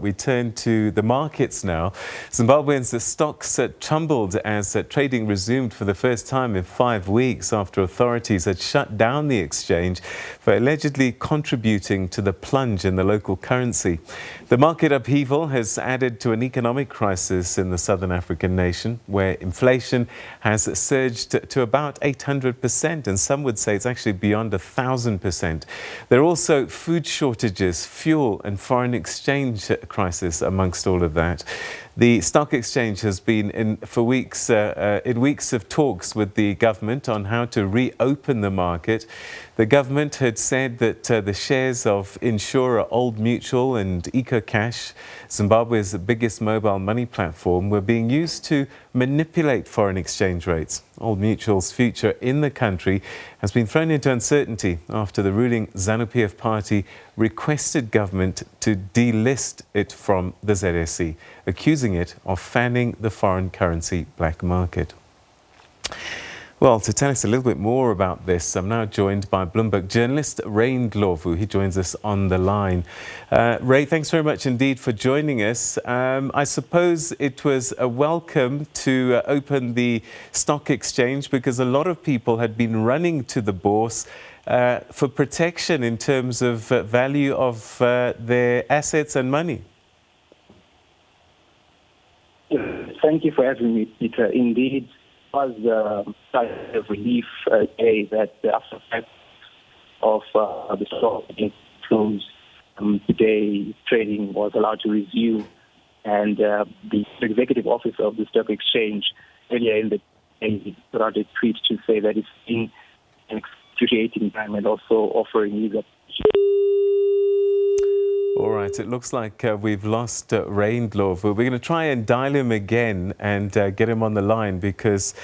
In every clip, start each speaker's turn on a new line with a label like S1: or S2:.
S1: We turn to the markets now. Zimbabwean's stocks tumbled as trading resumed for the first time in 5 weeks after authorities had shut down the exchange for allegedly contributing to the plunge in the local currency. The market upheaval has added to an economic crisis in the southern African nation, where inflation has surged to about 800%, and some would say it's actually beyond 1,000%. There are also food shortages, fuel and foreign exchange crisis amongst all of that. The stock exchange has been in weeks of talks with the government on how to reopen the market. The government had said that the shares of insurer Old Mutual and EcoCash, Zimbabwe's biggest mobile money platform, were being used to manipulate foreign exchange rates. Old Mutual's future in the country has been thrown into uncertainty after the ruling ZANU-PF party requested government to delist it from the ZSC, accusing it of fanning the foreign currency black market. Well, to tell us a little bit more about this, I'm now joined by Bloomberg journalist Ray Ndlovu. He joins us on the line. Ray, thanks very much indeed for joining us. I suppose it was a welcome to open the stock exchange because a lot of people had been running to the bourse for protection in terms of value of their assets and money.
S2: Thank you for having me, Peter. Indeed, was a relief day that after of the stock closed today, trading was allowed to resume, and the executive officer of the stock exchange earlier in the day put out a tweet to say that it's been an excruciating time and also offering users.
S1: All right, it looks like we've lost Ray Ndlovu. We're going to try and dial him again and get him on the line because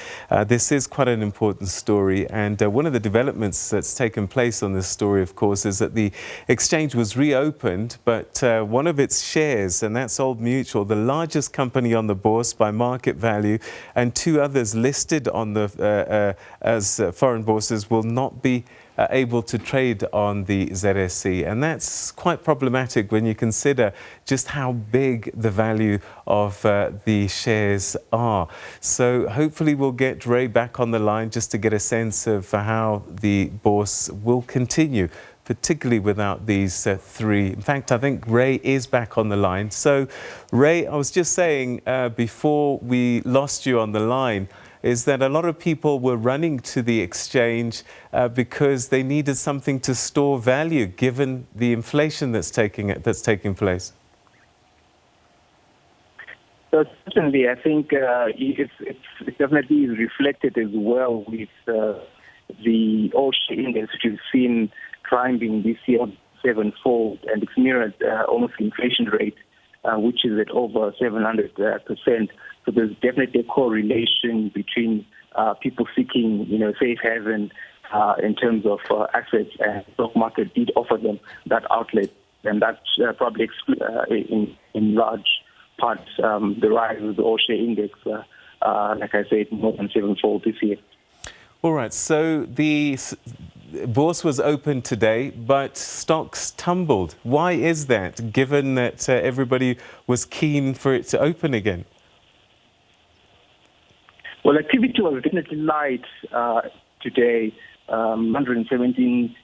S1: this is quite an important story. And one of the developments that's taken place on this story, of course, is that the exchange was reopened, but one of its shares, and that's Old Mutual, the largest company on the bourse by market value, and two others listed on the as foreign bourses, will not be able to trade on the ZSC, and that's quite problematic when you consider just how big the value of the shares are. So hopefully we'll get Ray back on the line just to get a sense of how the bourse will continue, particularly without these three. In fact, I think Ray is back on the line. So Ray, I was just saying before we lost you on the line, is that a lot of people were running to the exchange because they needed something to store value given the inflation that's taking place.
S2: So certainly, I think it definitely is reflected as well with the all-share index, which we've seen climbing this year sevenfold, and it's mirrored almost inflation rate, which is at over 700%. So there's definitely a correlation between people seeking, safe haven in terms of assets, and the stock market did offer them that outlet, and that probably in large parts the rise of the all-share index, like I said, more than sevenfold this year.
S1: All right, so the bourse was open today, but stocks tumbled. Why is that, given that everybody was keen for it to open again?
S2: Well, activity was definitely light today. 117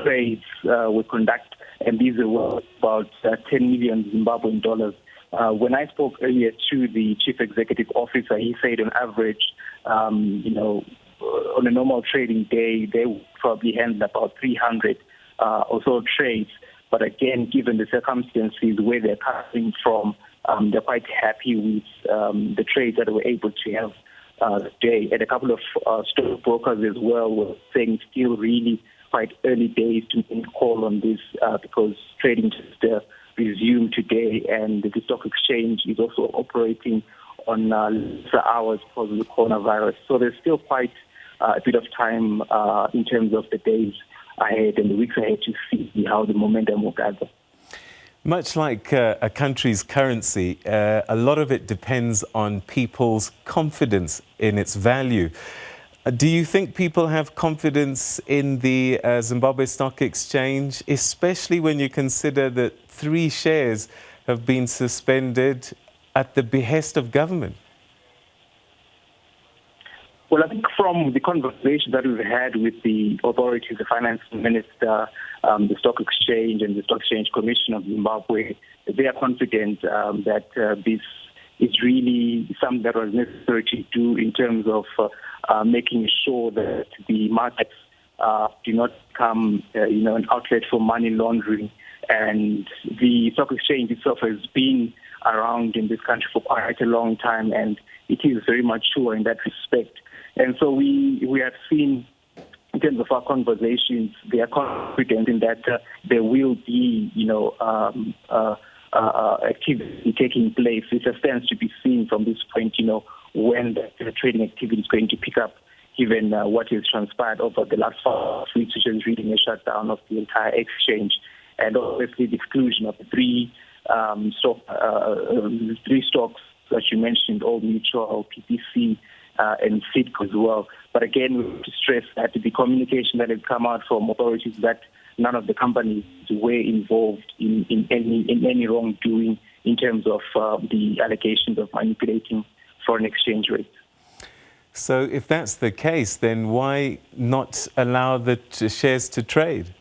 S2: trades were conducted, and these were about 10 million Zimbabwean dollars. When I spoke earlier to the chief executive officer, he said on average, on a normal trading day, they would probably handle about 300 or so trades. But again, given the circumstances where they're coming from, they're quite happy with the trades that they were able to have today. And a couple of stockbrokers as well were saying still really quite early days to call on this because trading just resumed today, and the stock exchange is also operating on lesser hours because of the coronavirus. So there's still quite a bit of time in terms of the days ahead and the weeks ahead to see how the momentum will gather.
S1: Much like a country's currency, a lot of it depends on people's confidence in its value. Do you think people have confidence in the Zimbabwe Stock Exchange, especially when you consider that 3 shares have been suspended at the behest of government?
S2: Well, I think from the conversation that we've had with the authorities, the finance minister, the stock exchange and the stock exchange commission of Zimbabwe, they are confident that this is really something that was necessary to do in terms of making sure that the markets do not become, an outlet for money laundering. And the stock exchange itself has been around in this country for quite a long time, and it is very mature in that respect. And so we have seen, in terms of our conversations, they are confident in that there will be, activity taking place. It stands to be seen from this point, when the trading activity is going to pick up, given what has transpired over the last 5 weeks, which is really a shutdown of the entire exchange, and obviously the exclusion of the three stocks that you mentioned, Old Mutual, PPC, and SIDC as well. But again, we have to stress that the communication that has come out from authorities that none of the companies were involved in any wrongdoing in terms of the allegations of manipulating foreign exchange rates.
S1: So if that's the case, then why not allow the shares to trade?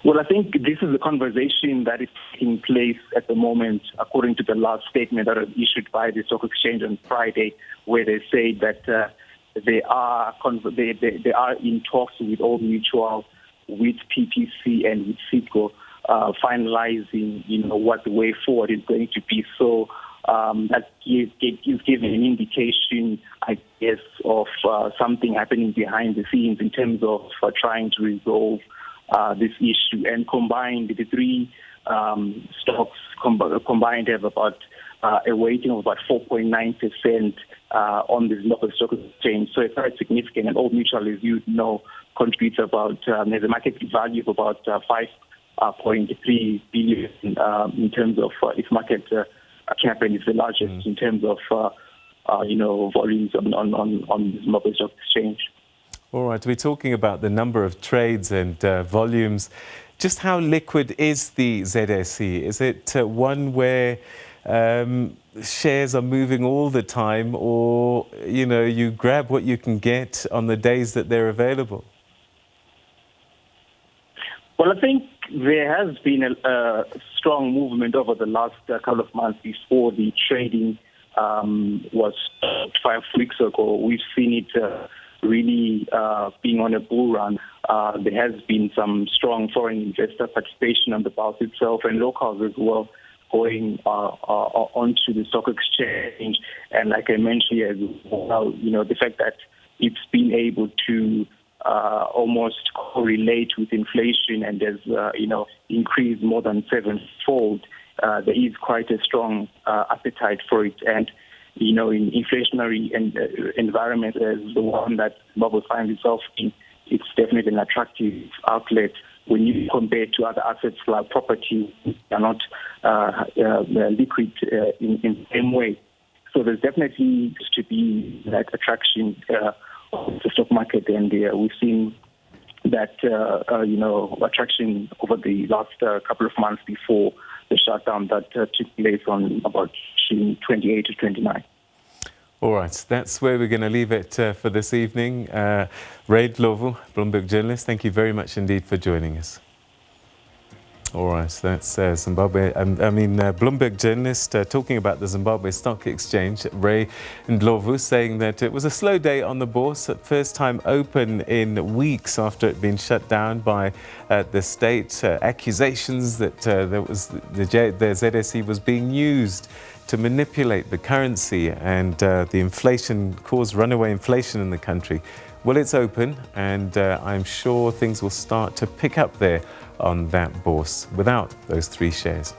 S2: Well, I think this is a conversation that is taking place at the moment, according to the last statement that was issued by the stock exchange on Friday, where they say that they are in talks with Old Mutual, with PPC, and with SIDC, finalizing, what the way forward is going to be. So that is giving an indication, I guess, of something happening behind the scenes in terms of trying to resolve this issue. And combined, the three stocks combined have about a weighting of about 4.9% on the local stock exchange. So it's very significant. And Old Mutual, as you know, contributes about, there's a market value of about 5.3 billion in terms of its market cap, and it's the largest in terms of, volumes on the local stock exchange.
S1: All right, we're talking about the number of trades and volumes. Just how liquid is the ZSE? Is it one where shares are moving all the time, or, you grab what you can get on the days that they're available?
S2: Well, I think there has been a strong movement over the last couple of months before the trading was 5 weeks ago. We've seen it really being on a bull run. There has been some strong foreign investor participation on the bourse itself, and locals as well, going onto the stock exchange. And like I mentioned as well, the fact that it's been able to almost correlate with inflation and has, increased more than 7-fold, there is quite a strong appetite for it. And in inflationary environment as the one that Zimbabwe finds itself in, it's definitely an attractive outlet when you compare to other assets like property that are not liquid in the same way. So there's definitely to be that attraction of the stock market, and we've seen that attraction over the last couple of months before the shutdown that took place on about June 28 to 29.
S1: All right, that's where we're going to leave it for this evening. Ray Ndlovu, Bloomberg journalist, thank you very much indeed for joining us. All right, that's Zimbabwe. Bloomberg journalist talking about the Zimbabwe Stock Exchange, Ray Ndlovu, saying that it was a slow day on the bourse, first time open in weeks after it had been shut down by the state. Accusations that the ZSE was being used to manipulate the currency, and the inflation caused runaway inflation in the country. Well, it's open, and I'm sure things will start to pick up there on that bourse without those three shares.